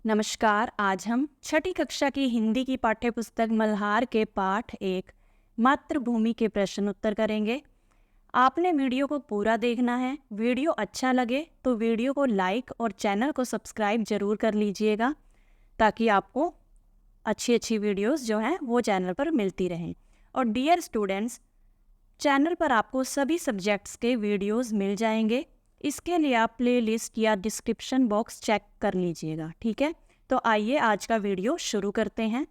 नमस्कार। आज हम छठी कक्षा की हिंदी की पाठ्यपुस्तक मल्हार के पाठ एक मातृभूमि के प्रश्न उत्तर करेंगे। आपने वीडियो को पूरा देखना है। वीडियो अच्छा लगे तो वीडियो को लाइक और चैनल को सब्सक्राइब जरूर कर लीजिएगा ताकि आपको अच्छी अच्छी वीडियोस जो हैं वो चैनल पर मिलती रहें। और डियर स्टूडेंट्स, चैनल पर आपको सभी सब्जेक्ट्स के वीडियोस मिल जाएंगे। इसके लिए आप प्लेलिस्ट या डिस्क्रिप्शन बॉक्स चेक कर लीजिएगा, ठीक है। तो आइए आज का वीडियो शुरू करते हैं।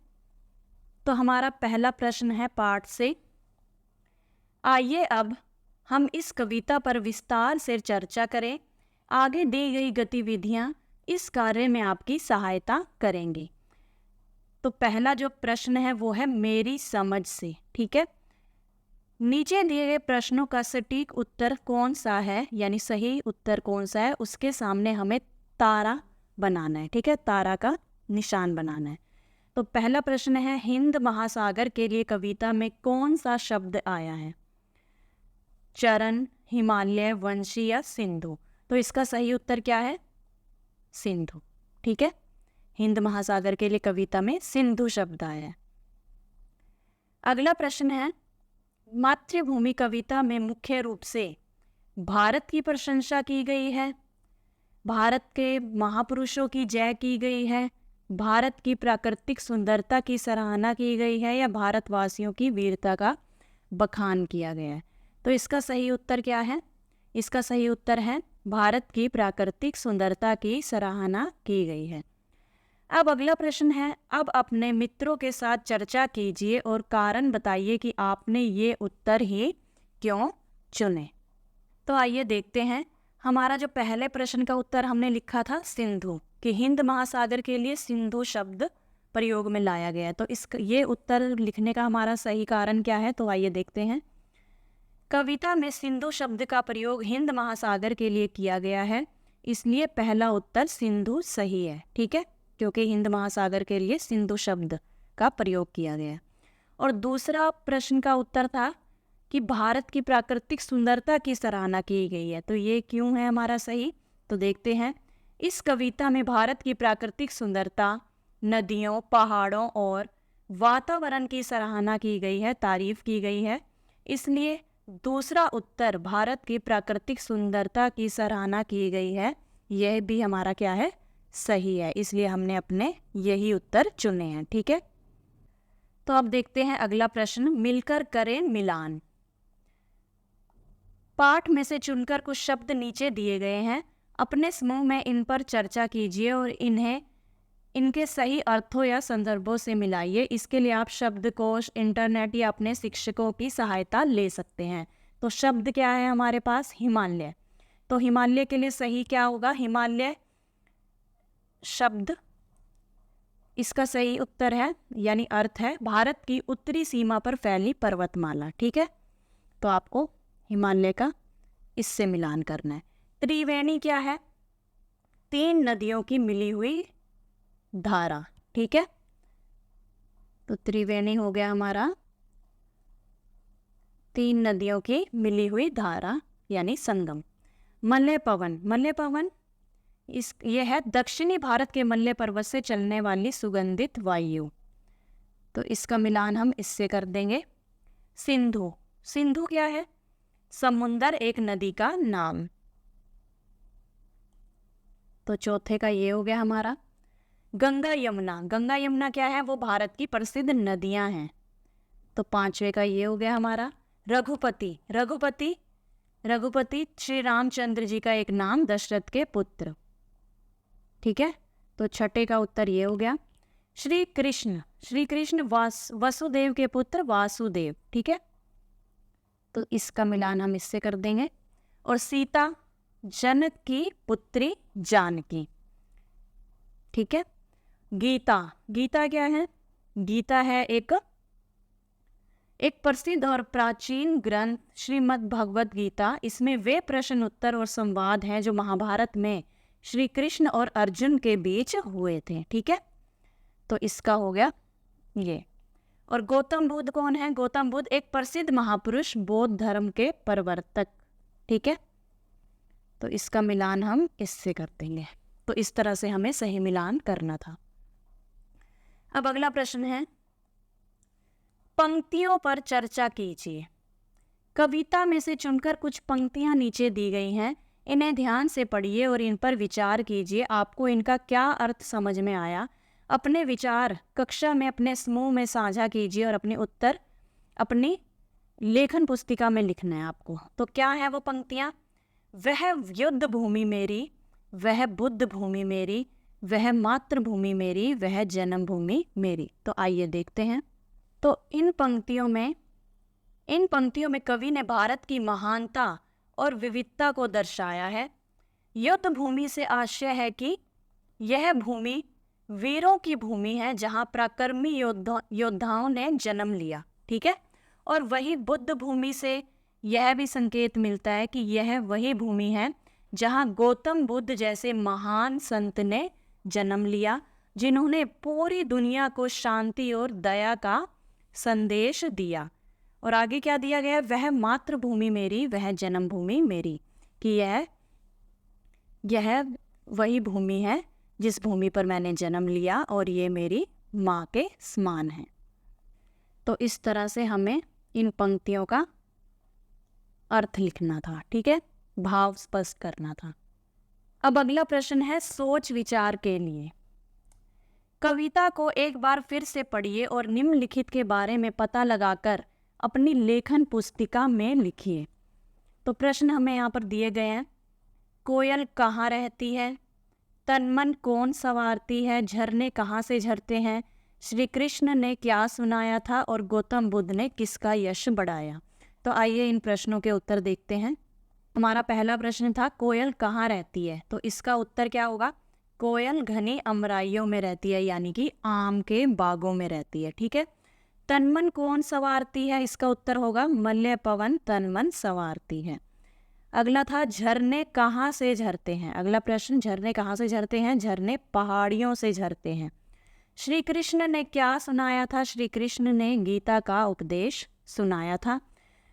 तो हमारा पहला प्रश्न है पाठ से। आइए अब हम इस कविता पर विस्तार से चर्चा करें। आगे दी गई गतिविधियां इस कार्य में आपकी सहायता करेंगी। तो पहला जो प्रश्न है वो है मेरी समझ से, ठीक है। नीचे दिए गए प्रश्नों का सटीक उत्तर कौन सा है, यानी सही उत्तर कौन सा है, उसके सामने हमें तारा बनाना है, ठीक है। तारा का निशान बनाना है। तो पहला प्रश्न है हिंद महासागर के लिए कविता में कौन सा शब्द आया है? चरण, हिमालय, वंशी या सिंधु? तो इसका सही उत्तर क्या है? सिंधु, ठीक है। हिंद महासागर के लिए कविता में सिंधु शब्द आया है। अगला प्रश्न है मातृभूमि कविता में मुख्य रूप से भारत की प्रशंसा की गई है, भारत के महापुरुषों की जय की गई है, भारत की प्राकृतिक सुंदरता की सराहना की गई है या भारतवासियों की वीरता का बखान किया गया है? तो इसका सही उत्तर क्या है? इसका सही उत्तर है भारत की प्राकृतिक सुंदरता की सराहना की गई है। अब अगला प्रश्न है, अब अपने मित्रों के साथ चर्चा कीजिए और कारण बताइए कि आपने ये उत्तर ही क्यों चुने। तो आइए देखते हैं। हमारा जो पहले प्रश्न का उत्तर हमने लिखा था सिंधु, कि हिंद महासागर के लिए सिंधु शब्द प्रयोग में लाया गया है। तो ये उत्तर लिखने का हमारा सही कारण क्या है? तो आइए देखते हैं। कविता में सिंधु शब्द का प्रयोग हिंद महासागर के लिए किया गया है, इसलिए पहला उत्तर सिंधु सही है, ठीक है, क्योंकि हिंद महासागर के लिए सिंधु शब्द का प्रयोग किया गया। और दूसरा प्रश्न का उत्तर था कि भारत की प्राकृतिक सुंदरता की सराहना की गई है। तो ये क्यों है हमारा सही? तो देखते हैं। इस कविता में भारत की प्राकृतिक सुंदरता, नदियों, पहाड़ों और वातावरण की सराहना की गई है, तारीफ की गई है, इसलिए दूसरा उत्तर भारत की प्राकृतिक सुंदरता की सराहना की गई है, यह भी हमारा क्या है? सही है। इसलिए हमने अपने यही उत्तर चुने हैं, ठीक है। तो अब देखते हैं अगला प्रश्न, मिलकर करें मिलान। पाठ में से चुनकर कुछ शब्द नीचे दिए गए हैं, अपने समूह में इन पर चर्चा कीजिए और इन्हें इनके सही अर्थों या संदर्भों से मिलाइए। इसके लिए आप शब्दकोश, इंटरनेट या अपने शिक्षकों की सहायता ले सकते हैं। तो शब्द क्या है हमारे पास? हिमालय। तो हिमालय के लिए सही क्या होगा? हिमालय शब्द, इसका सही उत्तर है यानी अर्थ है भारत की उत्तरी सीमा पर फैली पर्वतमाला, ठीक है। तो आपको हिमालय का इससे मिलान करना है। त्रिवेणी क्या है? तीन नदियों की मिली हुई धारा, ठीक है। तो त्रिवेणी हो गया हमारा तीन नदियों की मिली हुई धारा यानी संगम। मलय पवन, मलय पवन ये है दक्षिणी भारत के मलय पर्वत से चलने वाली सुगंधित वायु। तो इसका मिलान हम इससे कर देंगे। सिंधु, सिंधु क्या है? समुंदर, एक नदी का नाम। तो चौथे का ये हो गया हमारा। गंगा यमुना, गंगा यमुना क्या है? वो भारत की प्रसिद्ध नदियां हैं। तो पांचवे का ये हो गया हमारा। रघुपति, रघुपति, रघुपति श्री रामचंद्र जी का एक नाम, दशरथ के पुत्र, ठीक है। तो छठे का उत्तर ये हो गया। श्री कृष्ण, श्री कृष्ण वसुदेव के पुत्र वासुदेव, ठीक है। तो इसका मिलान हम इससे कर देंगे। और सीता, जनक की पुत्री जानकी, ठीक है। गीता, गीता क्या है? गीता है एक प्रसिद्ध और प्राचीन ग्रंथ श्रीमद् भगवद गीता। इसमें वे प्रश्न उत्तर और संवाद हैं जो महाभारत में श्री कृष्ण और अर्जुन के बीच हुए थे, ठीक है। तो इसका हो गया ये। और गौतम बुद्ध कौन है? गौतम बुद्ध एक प्रसिद्ध महापुरुष, बौद्ध धर्म के प्रवर्तक, ठीक है। तो इसका मिलान हम इससे कर देंगे। तो इस तरह से हमें सही मिलान करना था। अब अगला प्रश्न है, पंक्तियों पर चर्चा कीजिए। कविता में से चुनकर कुछ पंक्तियां नीचे दी गई हैं, इन्हें ध्यान से पढ़िए और इन पर विचार कीजिए। आपको इनका क्या अर्थ समझ में आया? अपने विचार कक्षा में अपने समूह में साझा कीजिए और अपने उत्तर अपनी लेखन पुस्तिका में लिखना है आपको। तो क्या है वो पंक्तियां? वह युद्ध भूमि मेरी, वह बुद्ध भूमि मेरी, वह मातृभूमि मेरी, वह जन्मभूमि मेरी। तो आइए देखते हैं। तो इन पंक्तियों में कवि ने भारत की महानता और विविधता को दर्शाया है। युद्ध भूमि से आशय है कि यह भूमि वीरों की भूमि है जहां पराक्रमी योद्धाओं ने जन्म लिया, ठीक है। और वही बुद्ध भूमि से यह भी संकेत मिलता है कि यह वही भूमि है जहां गौतम बुद्ध जैसे महान संत ने जन्म लिया, जिन्होंने पूरी दुनिया को शांति और दया का संदेश दिया। और आगे क्या दिया गया? वह मातृभूमि मेरी, वह जन्मभूमि मेरी, कि यह वही भूमि है जिस भूमि पर मैंने जन्म लिया और ये मेरी माँ के समान है। तो इस तरह से हमें इन पंक्तियों का अर्थ लिखना था, ठीक है, भाव स्पष्ट करना था। अब अगला प्रश्न है सोच विचार के लिए। कविता को एक बार फिर से पढ़िए और निम्नलिखित के बारे में पता लगाकर अपनी लेखन पुस्तिका में लिखिए। तो प्रश्न हमें यहाँ पर दिए गए हैं। कोयल कहाँ रहती है? तन मन कौन संवारती है? झरने कहाँ से झरते हैं? श्री कृष्ण ने क्या सुनाया था? और गौतम बुद्ध ने किसका यश बढ़ाया? तो आइए इन प्रश्नों के उत्तर देखते हैं। हमारा पहला प्रश्न था कोयल कहाँ रहती है, तो इसका उत्तर क्या होगा? कोयल घनी अमराइयों में रहती है, यानी कि आम के बागों में रहती है, ठीक है। तनमन कौन संवारती है? इसका उत्तर होगा मलय पवन तनमन संवारती है। अगला था झरने कहाँ से झरते हैं। अगला प्रश्न, झरने कहाँ से झरते हैं? झरने पहाड़ियों से झरते हैं। श्री कृष्ण ने क्या सुनाया था? श्री कृष्ण ने गीता का उपदेश सुनाया था।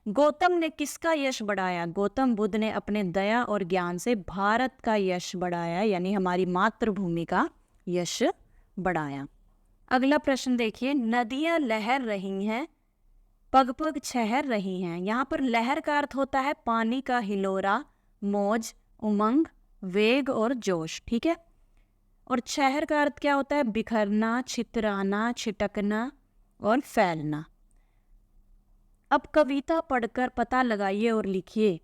गौतम ने किसका यश बढ़ाया? गौतम बुद्ध ने अपने दया और ज्ञान से भारत का यश बढ़ाया, यानी हमारी मातृभूमि का यश बढ़ाया। अगला प्रश्न देखिए, नदियां लहर रही हैं, पग पग छहर रही हैं। यहाँ पर लहर का अर्थ होता है पानी का हिलोरा, मौज, उमंग, वेग और जोश, ठीक है। और छहर का अर्थ क्या होता है? बिखरना, छितराना, छिटकना और फैलना। अब कविता पढ़कर पता लगाइए और लिखिए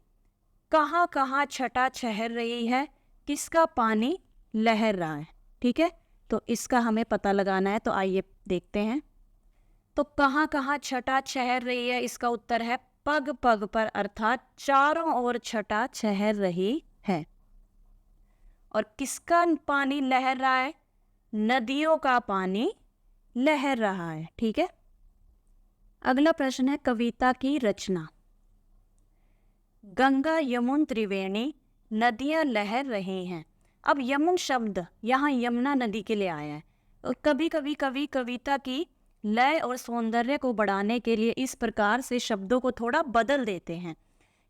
कहाँ कहाँ छटा छहर रही है, किसका पानी लहर रहा है, ठीक है। तो इसका हमें पता लगाना है, तो आइए देखते हैं। तो कहाँ कहाँ छटा छहर रही है, इसका उत्तर है पग पग पर, अर्थात चारों ओर छटा छहर रही है। और किसका पानी लहर रहा है? नदियों का पानी लहर रहा है, ठीक है। अगला प्रश्न है कविता की रचना। गंगा यमुन त्रिवेणी नदियां लहर रही हैं। अब यमुन शब्द यहाँ यमुना नदी के लिए आया है। और कभी कभी कवि कविता की लय और सौंदर्य को बढ़ाने के लिए इस प्रकार से शब्दों को थोड़ा बदल देते हैं।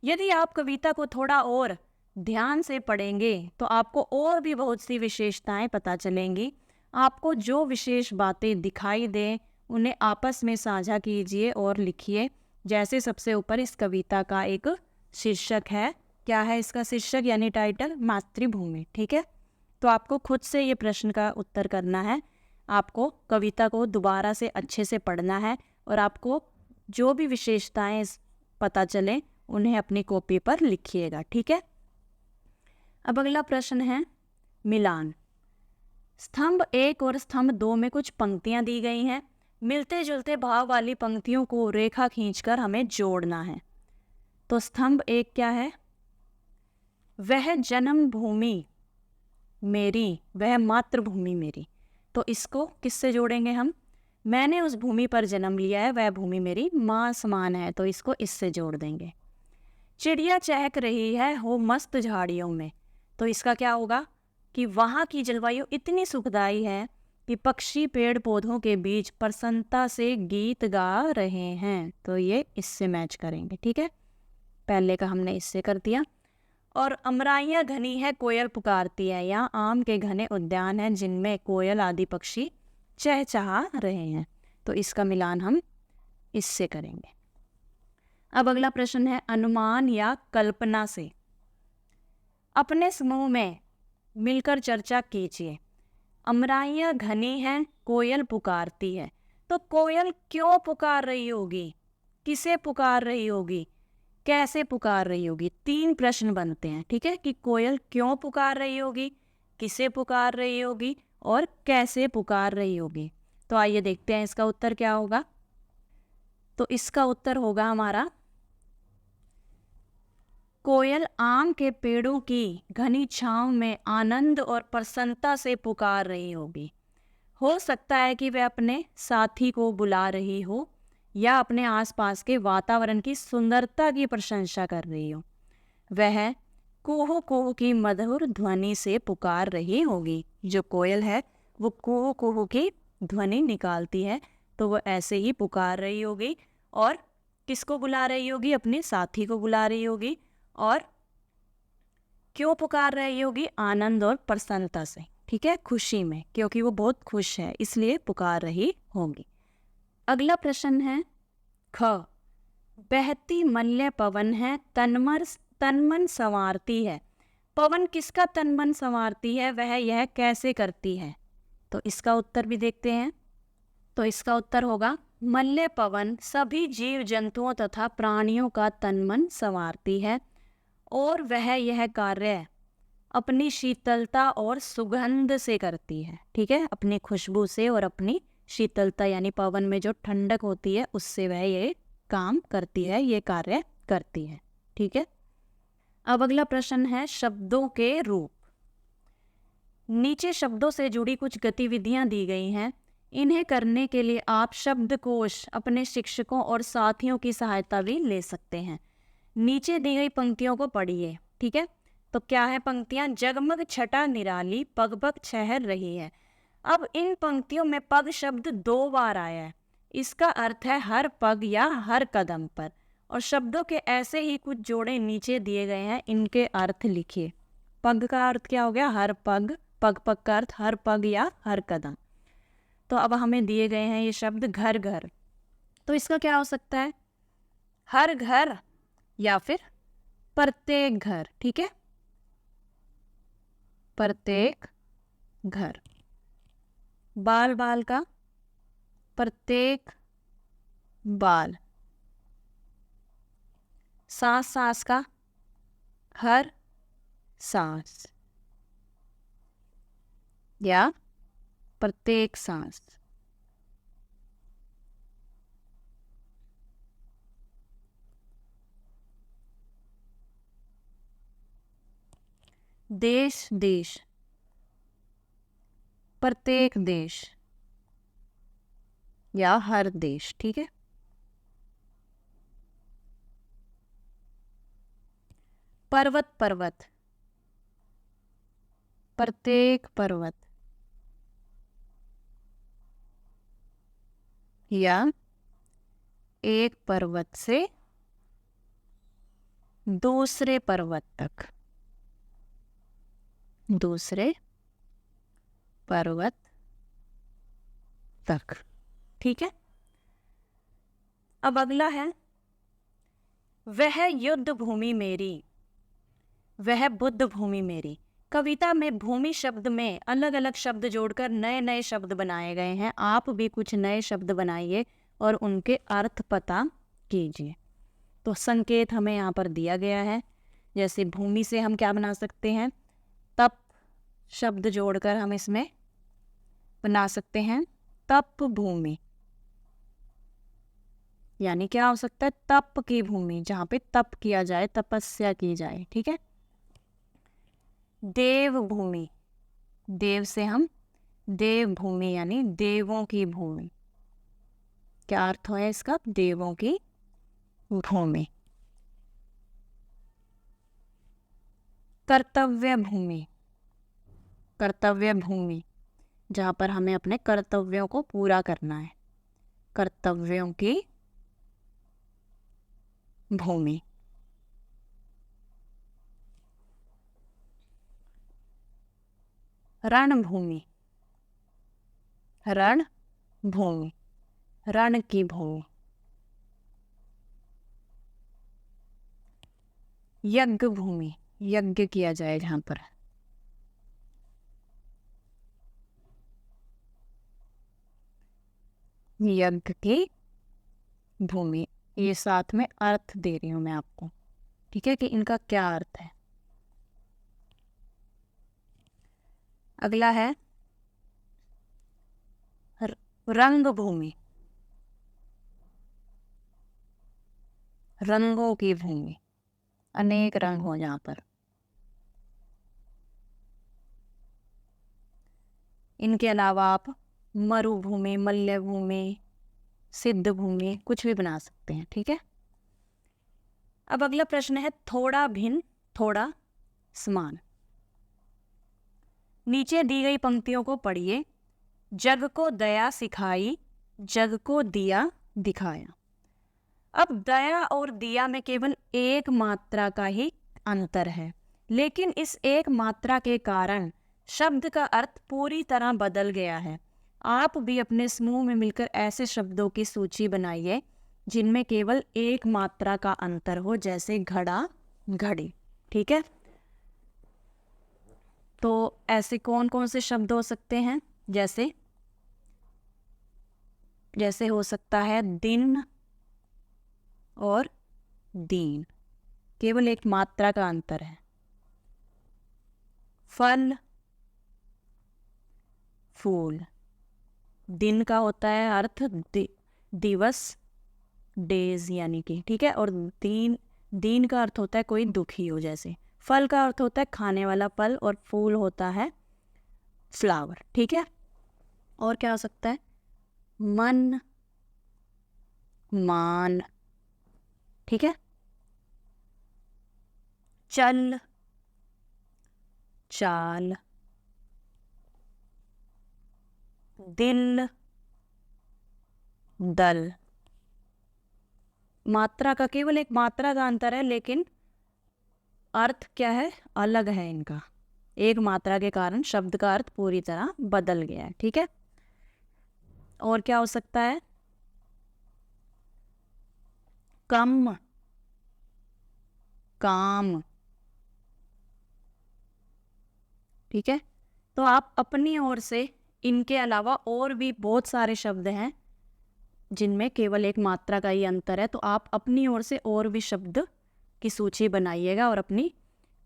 यदि आप कविता को थोड़ा और ध्यान से पढ़ेंगे तो आपको और भी बहुत सी विशेषताएं पता चलेंगी। आपको जो विशेष बातें दिखाई दें उन्हें आपस में साझा कीजिए और लिखिए। जैसे सबसे ऊपर इस कविता का एक शीर्षक है, क्या है इसका शीर्षक यानी टाइटल? मातृभूमि, ठीक है। तो आपको खुद से ये प्रश्न का उत्तर करना है। आपको कविता को दोबारा से अच्छे से पढ़ना है और आपको जो भी विशेषताएं पता चले उन्हें अपनी कॉपी पर लिखिएगा, ठीक है। अब अगला प्रश्न है मिलान। स्तंभ 1 और स्तंभ 2 में कुछ पंक्तियां दी गई हैं। मिलते जुलते भाव वाली पंक्तियों को रेखा खींचकर हमें जोड़ना है। तो स्तंभ 1 क्या है? वह जन्मभूमि मेरी, वह मातृभूमि मेरी। तो इसको किससे जोड़ेंगे हम? मैंने उस भूमि पर जन्म लिया है, वह भूमि मेरी माँ समान है, तो इसको इससे जोड़ देंगे। चिड़िया चहक रही है हो मस्त झाड़ियों में, तो इसका क्या होगा कि वहाँ की जलवायु इतनी सुखदाई है कि पक्षी पेड़ पौधों के बीच प्रसन्नता से गीत गा रहे हैं, तो ये इससे मैच करेंगे, ठीक है। पहले का हमने इससे कर दिया। और अमराइयाँ घनी है कोयल पुकारती है। यहाँ आम के घने उद्यान हैं जिनमें कोयल आदि पक्षी चहचहा रहे हैं। तो इसका मिलान हम इससे करेंगे। अब अगला प्रश्न है अनुमान या कल्पना से। अपने समूह में मिलकर चर्चा कीजिए। अमराइयाँ घनी हैं, कोयल पुकारती है। तो कोयल क्यों पुकार रही होगी, किसे पुकार रही होगी, कैसे पुकार रही होगी? 3 प्रश्न बनते हैं, ठीक है, कि कोयल क्यों पुकार रही होगी, किसे पुकार रही होगी और कैसे पुकार रही होगी। तो आइए देखते हैं इसका उत्तर क्या होगा। तो इसका उत्तर होगा हमारा, कोयल आम के पेड़ों की घनी छांव में आनंद और प्रसन्नता से पुकार रही होगी। हो सकता है कि वह अपने साथी को बुला रही हो या अपने आसपास के वातावरण की सुंदरता की प्रशंसा कर रही हो। वह कुहू कुहू की मधुर ध्वनि से पुकार रही होगी। जो कोयल है वो कुहू कुहू की ध्वनि निकालती है, तो वो ऐसे ही पुकार रही होगी। और किसको बुला रही होगी? अपने साथी को बुला रही होगी। और क्यों पुकार रही होगी? आनंद और प्रसन्नता से, ठीक है, खुशी में, क्योंकि वो बहुत खुश है इसलिए पुकार रही होगी। अगला प्रश्न है ख। बहती मल्य पवन है, तनमन संवारती है। पवन किसका तनमन संवारती है, वह यह कैसे करती है? तो इसका उत्तर भी देखते हैं। तो इसका उत्तर होगा, मल्य पवन सभी जीव जंतुओं तथा प्राणियों का तनमन संवारती है और वह यह कार्य अपनी शीतलता और सुगंध से करती है, ठीक है, अपनी खुशबू से और अपनी शीतलता यानी पवन में जो ठंडक होती है उससे वह ये काम करती है, ये कार्य करती है, ठीक है। अब अगला प्रश्न है शब्दों के रूप। नीचे शब्दों से जुड़ी कुछ गतिविधियां दी गई हैं। इन्हें करने के लिए आप शब्दकोश, अपने शिक्षकों और साथियों की सहायता भी ले सकते हैं। नीचे दी गई पंक्तियों को पढ़िए, ठीक है। तो क्या है पंक्तियां? जगमग छटा निराली, पग पग ठहर रही है। अब इन पंक्तियों में पग शब्द 2 बार आया है। इसका अर्थ है हर पग या हर कदम पर। और शब्दों के ऐसे ही कुछ जोड़े नीचे दिए गए हैं, इनके अर्थ लिखिए। पग का अर्थ क्या हो गया? हर पग। पग पग का अर्थ हर पग या हर कदम। तो अब हमें दिए गए हैं ये शब्द घर घर। तो इसका क्या हो सकता है? हर घर या फिर प्रत्येक घर, ठीक है, प्रत्येक घर। बाल बाल का प्रत्येक बाल। सांस सांस का हर सांस या प्रत्येक सांस। देश देश, प्रत्येक देश या हर देश, ठीक है। पर्वत पर्वत, प्रत्येक पर्वत या एक पर्वत से दूसरे पर्वत तक, दूसरे पर्वत तक, ठीक है। अब अगला है वह युद्ध भूमि मेरी, वह बुद्ध भूमि मेरी। कविता में भूमि शब्द में अलग अलग शब्द जोड़कर नए नए शब्द बनाए गए हैं। आप भी कुछ नए शब्द बनाइए और उनके अर्थ पता कीजिए। तो संकेत हमें यहाँ पर दिया गया है। जैसे भूमि से हम क्या बना सकते हैं? तप शब्द जोड़कर हम इसमें बना सकते हैं तप भूमि। यानी क्या हो सकता है? तप की भूमि, जहाँ पे तप किया जाए, तपस्या की जाए, ठीक है। देव भूमि, देव से हम देव भूमि यानी देवों की भूमि। क्या अर्थ है इसका? देवों की भूमि। कर्तव्य भूमि, कर्तव्य भूमि जहाँ पर हमें अपने कर्तव्यों को पूरा करना है, कर्तव्यों की भूमि। रणभूमि, रणभूमि, रण की भूमि। यज्ञ भूमि, यज्ञ किया जाए जहां पर। यज्ञ की भूमि। ये साथ में अर्थ दे रही हूं मैं आपको, ठीक है, कि इनका क्या अर्थ है। अगला है रंग भूमि, रंगों की भूमि, अनेक रंग हो जहां पर। इनके अलावा आप मरुभूमि, मल्यभूमि, सिद्ध भूमि कुछ भी बना सकते हैं, ठीक है। अब अगला प्रश्न है थोड़ा भिन्न थोड़ा समान। नीचे दी गई पंक्तियों को पढ़िए। जग को दया सिखाई, जग को दिया दिखाया। अब दया और दिया में केवल एक मात्रा का ही अंतर है, लेकिन इस एक मात्रा के कारण शब्द का अर्थ पूरी तरह बदल गया है। आप भी अपने समूह में मिलकर ऐसे शब्दों की सूची बनाइए जिनमें केवल एक मात्रा का अंतर हो, जैसे घड़ा, घड़ी, ठीक है। तो ऐसे कौन कौन से शब्द हो सकते हैं? जैसे हो सकता है दिन और दीन, केवल एक मात्रा का अंतर है। फल, फूल, दिन का होता है अर्थ दिवस, डेज यानी कि, ठीक है, और दीन का अर्थ होता है कोई दुखी हो जैसे। फल का अर्थ होता है खाने वाला फल, और फूल होता है फ्लावर, ठीक है। और क्या हो सकता है? मन, मान, ठीक है। चल, चाल, दिल, दल। मात्रा का केवल एक मात्रा का अंतर है, लेकिन अर्थ क्या है? अलग है इनका। एक मात्रा के कारण शब्द का अर्थ पूरी तरह बदल गया है, ठीक है। और क्या हो सकता है? कम, काम, ठीक है। तो आप अपनी ओर से इनके अलावा और भी बहुत सारे शब्द हैं जिनमें केवल एक मात्रा का ही अंतर है, तो आप अपनी ओर से और भी शब्द की सूची बनाइएगा और अपनी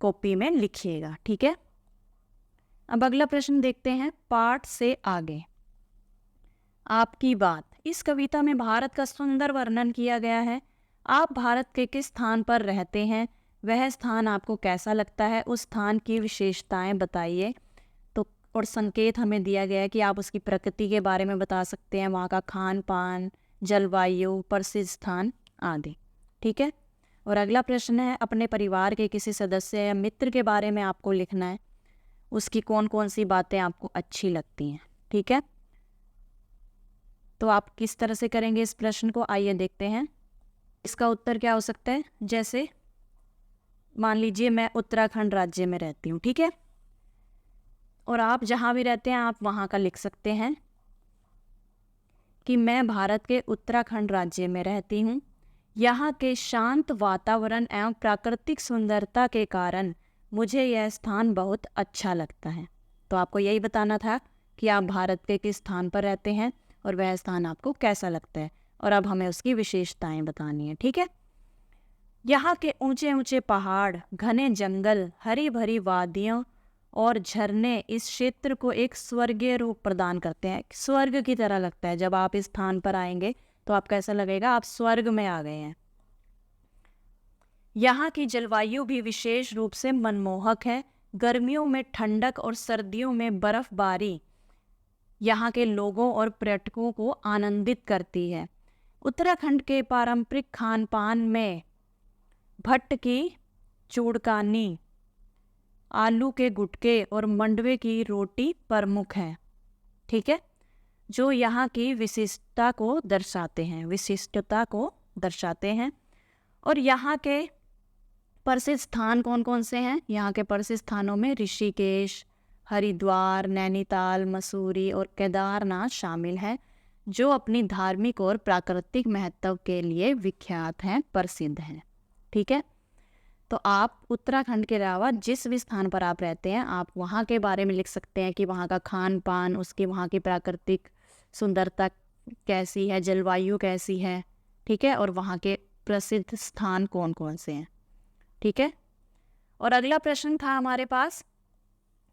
कॉपी में लिखिएगा, ठीक है। अब अगला प्रश्न देखते हैं, पाठ से आगे। आपकी बात। इस कविता में भारत का सुंदर वर्णन किया गया है। आप भारत के किस स्थान पर रहते हैं? वह स्थान आपको कैसा लगता है? उस स्थान की विशेषताएं बताइए। तो और संकेत हमें दिया गया है कि आप उसकी प्रकृति के बारे में बता सकते हैं, वहाँ का खान पान, जलवायु, प्रसिद्ध स्थान आदि, ठीक है। और अगला प्रश्न है, अपने परिवार के किसी सदस्य या मित्र के बारे में आपको लिखना है। उसकी कौन कौन सी बातें आपको अच्छी लगती हैं, ठीक है। तो आप किस तरह से करेंगे इस प्रश्न को, आइए देखते हैं। इसका उत्तर क्या हो सकता है? जैसे मान लीजिए मैं उत्तराखंड राज्य में रहती हूँ, ठीक है, और आप जहाँ भी रहते हैं आप वहाँ का लिख सकते हैं कि मैं भारत के उत्तराखंड राज्य में रहती हूँ। यहाँ के शांत वातावरण एवं प्राकृतिक सुंदरता के कारण मुझे यह स्थान बहुत अच्छा लगता है। तो आपको यही बताना था कि आप भारत के किस स्थान पर रहते हैं और वह स्थान आपको कैसा लगता है, और अब हमें उसकी विशेषताएं बतानी है, ठीक है। यहाँ के ऊंचे ऊंचे पहाड़, घने जंगल, हरी भरी वादियाँ और झरने इस क्षेत्र को एक स्वर्गीय रूप प्रदान करते हैं। स्वर्ग की तरह लगता है जब आप इस स्थान पर आएंगे, तो आपको ऐसा लगेगा आप स्वर्ग में आ गए हैं। यहाँ की जलवायु भी विशेष रूप से मनमोहक है। गर्मियों में ठंडक और सर्दियों में बर्फबारी यहाँ के लोगों और पर्यटकों को आनंदित करती है। उत्तराखंड के पारंपरिक खान पान में भट्ट की चूड़कानी, आलू के गुटके और मंडवे की रोटी प्रमुख हैं, ठीक है, जो यहाँ की विशिष्टता को दर्शाते हैं। और यहाँ के प्रसिद्ध स्थान कौन कौन से हैं? यहाँ के प्रसिद्ध स्थानों में ऋषिकेश, हरिद्वार, नैनीताल, मसूरी और केदारनाथ शामिल हैं, जो अपनी धार्मिक और प्राकृतिक महत्व के लिए विख्यात हैं, प्रसिद्ध हैं। ठीक है, तो आप उत्तराखंड के अलावा जिस भी स्थान पर आप रहते हैं, आप वहाँ के बारे में लिख सकते हैं कि वहाँ का खान पान, उसकी वहाँ की प्राकृतिक सुंदरता कैसी है, जलवायु कैसी है। ठीक है, और वहाँ के प्रसिद्ध स्थान कौन कौन से हैं। ठीक है, और अगला प्रश्न था हमारे पास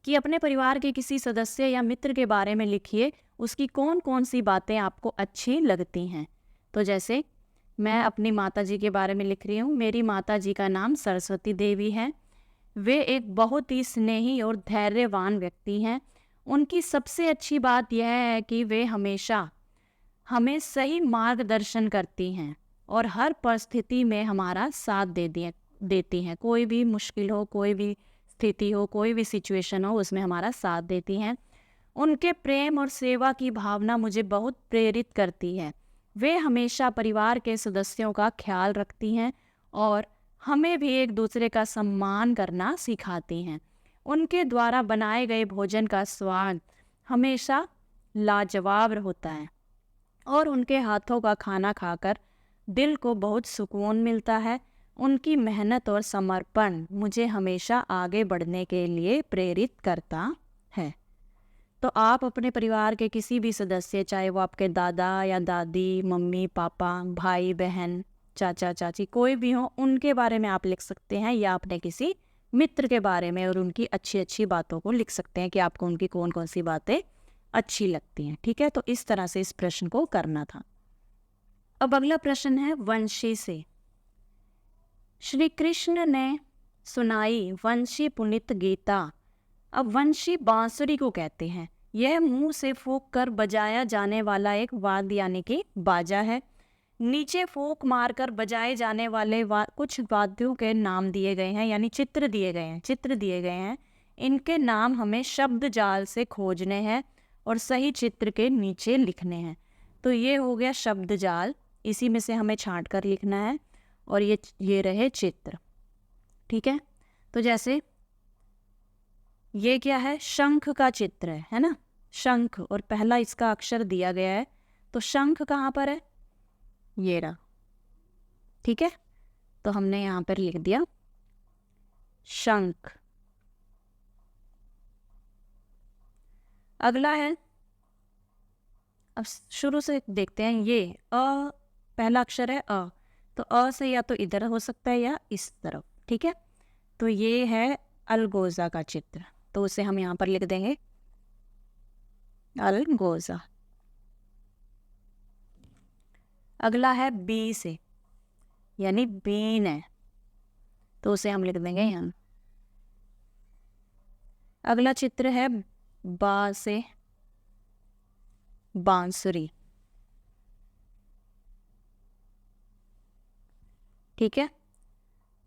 कि अपने परिवार के किसी सदस्य या मित्र के बारे में लिखिए, उसकी कौन कौन सी बातें आपको अच्छी लगती हैं। तो जैसे मैं अपनी माताजी के बारे में लिख रही हूँ। मेरी माताजी का नाम सरस्वती देवी है। वे एक बहुत ही स्नेही और धैर्यवान व्यक्ति हैं। उनकी सबसे अच्छी बात यह है कि वे हमेशा हमें सही मार्गदर्शन करती हैं और हर परिस्थिति में हमारा साथ देती हैं। कोई भी मुश्किल हो, कोई भी स्थिति हो, कोई भी सिचुएशन हो, उसमें हमारा साथ देती हैं। उनके प्रेम और सेवा की भावना मुझे बहुत प्रेरित करती है। वे हमेशा परिवार के सदस्यों का ख्याल रखती हैं और हमें भी एक दूसरे का सम्मान करना सिखाती हैं। उनके द्वारा बनाए गए भोजन का स्वाद हमेशा लाजवाब होता है और उनके हाथों का खाना खाकर दिल को बहुत सुकून मिलता है। उनकी मेहनत और समर्पण मुझे हमेशा आगे बढ़ने के लिए प्रेरित करता है। तो आप अपने परिवार के किसी भी सदस्य, चाहे वो आपके दादा या दादी, मम्मी पापा, भाई बहन, चाचा चाची, कोई भी हो, उनके बारे में आप लिख सकते हैं, या अपने किसी मित्र के बारे में और उनकी अच्छी अच्छी बातों को लिख सकते हैं कि आपको उनकी कौन कौन सी बातें अच्छी लगती हैं। ठीक है, तो इस तरह से इस प्रश्न को करना था। अब अगला प्रश्न है वंशी से। श्री कृष्ण ने सुनाई वंशी पुनित गीता। अब वंशी बांसुरी को कहते हैं। यह मुंह से फूंक कर बजाया जाने वाला एक वाद्य यानी कि बाजा है। नीचे फूंक मारकर बजाए जाने वाले कुछ वाद्यों के नाम दिए गए हैं, यानी चित्र दिए गए हैं। इनके नाम हमें शब्द जाल से खोजने हैं और सही चित्र के नीचे लिखने हैं। तो ये हो गया शब्द जाल, इसी में से हमें छांट कर लिखना है, और ये रहे चित्र। ठीक है, तो जैसे ये क्या है, शंख का चित्र है ना, शंख, और पहला इसका अक्षर दिया गया है। तो शंख कहाँ पर है, ये रहा। ठीक है, तो हमने यहाँ पर लिख दिया शंख। अगला है, अब शुरू से देखते हैं, ये अ, पहला अक्षर है अ, तो अ से या तो इधर हो सकता है या इस तरफ। ठीक है, तो ये है अलगोजा का चित्र, तो उसे हम यहाँ पर लिख देंगे अलगोजा। अगला है बी से, यानी बीन है, तो उसे हम लिख देंगे यहाँ। अगला चित्र है बा से, बांसुरी। ठीक है,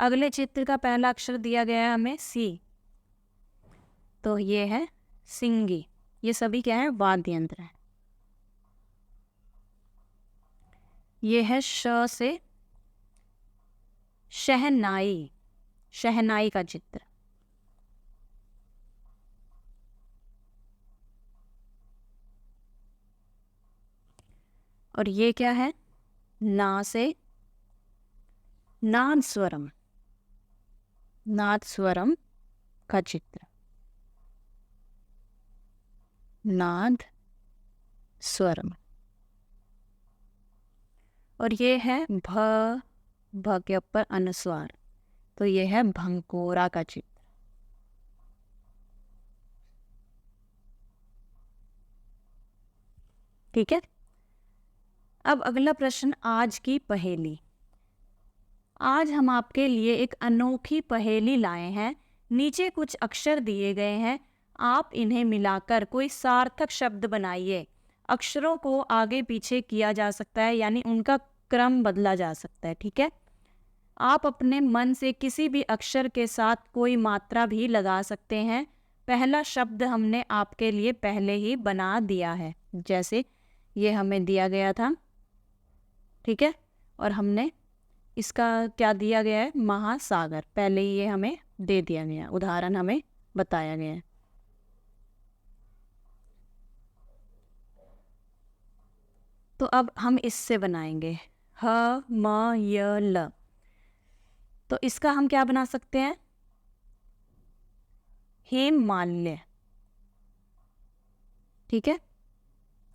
अगले चित्र का पहला अक्षर दिया गया है हमें सी, तो ये है सिंगी। ये सभी क्या है, वाद्य यंत्र है। ये है श से शहनाई, शहनाई का चित्र। और ये क्या है, ना से नाद स्वरम, नाद स्वरम का चित्र, नाद स्वरम। और ये है भ के ऊपर अनुस्वार, तो ये है भंकोरा का चित्र। ठीक है, अब अगला प्रश्न, आज की पहेली। आज हम आपके लिए एक अनोखी पहेली लाए हैं। नीचे कुछ अक्षर दिए गए हैं, आप इन्हें मिलाकर कोई सार्थक शब्द बनाइए। अक्षरों को आगे पीछे किया जा सकता है, यानी उनका क्रम बदला जा सकता है। ठीक है, आप अपने मन से किसी भी अक्षर के साथ कोई मात्रा भी लगा सकते हैं। पहला शब्द हमने आपके लिए पहले ही बना दिया है, जैसे ये हमें दिया गया था। ठीक है, और हमने इसका क्या दिया गया है, महासागर, पहले ही ये हमें दे दिया गया, उदाहरण हमें बताया गया है। तो अब हम इससे बनाएंगे ह म य ल। तो इसका हम क्या बना सकते हैं? हिमालय। ठीक है,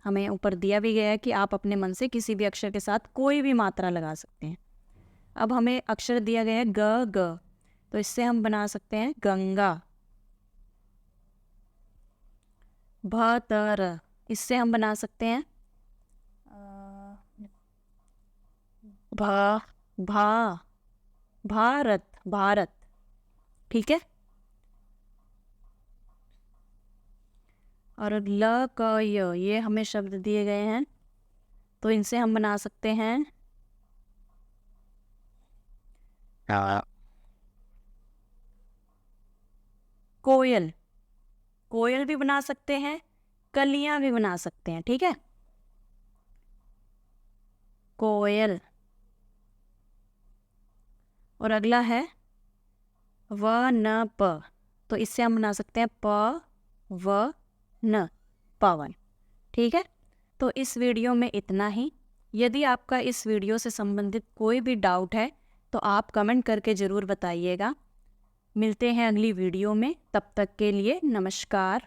हमें ऊपर दिया भी गया है कि आप अपने मन से किसी भी अक्षर के साथ कोई भी मात्रा लगा सकते हैं। अब हमें अक्षर दिया गया है ग ग, तो इससे हम बना सकते हैं गंगा। भ त र, इससे हम बना सकते हैं भा भा भारत भारत। ठीक है, और ल क य, ये हमें शब्द दिए गए हैं, तो इनसे हम बना सकते हैं कोयल। कोयल भी बना सकते हैं, कलियां भी बना सकते हैं। ठीक है, कोयल। और अगला है व न प, तो इससे हम बना सकते हैं प व न, पवन। ठीक है, तो इस वीडियो में इतना ही। यदि आपका इस वीडियो से संबंधित कोई भी डाउट है तो आप कमेंट करके ज़रूर बताइएगा। मिलते हैं अगली वीडियो में, तब तक के लिए नमस्कार।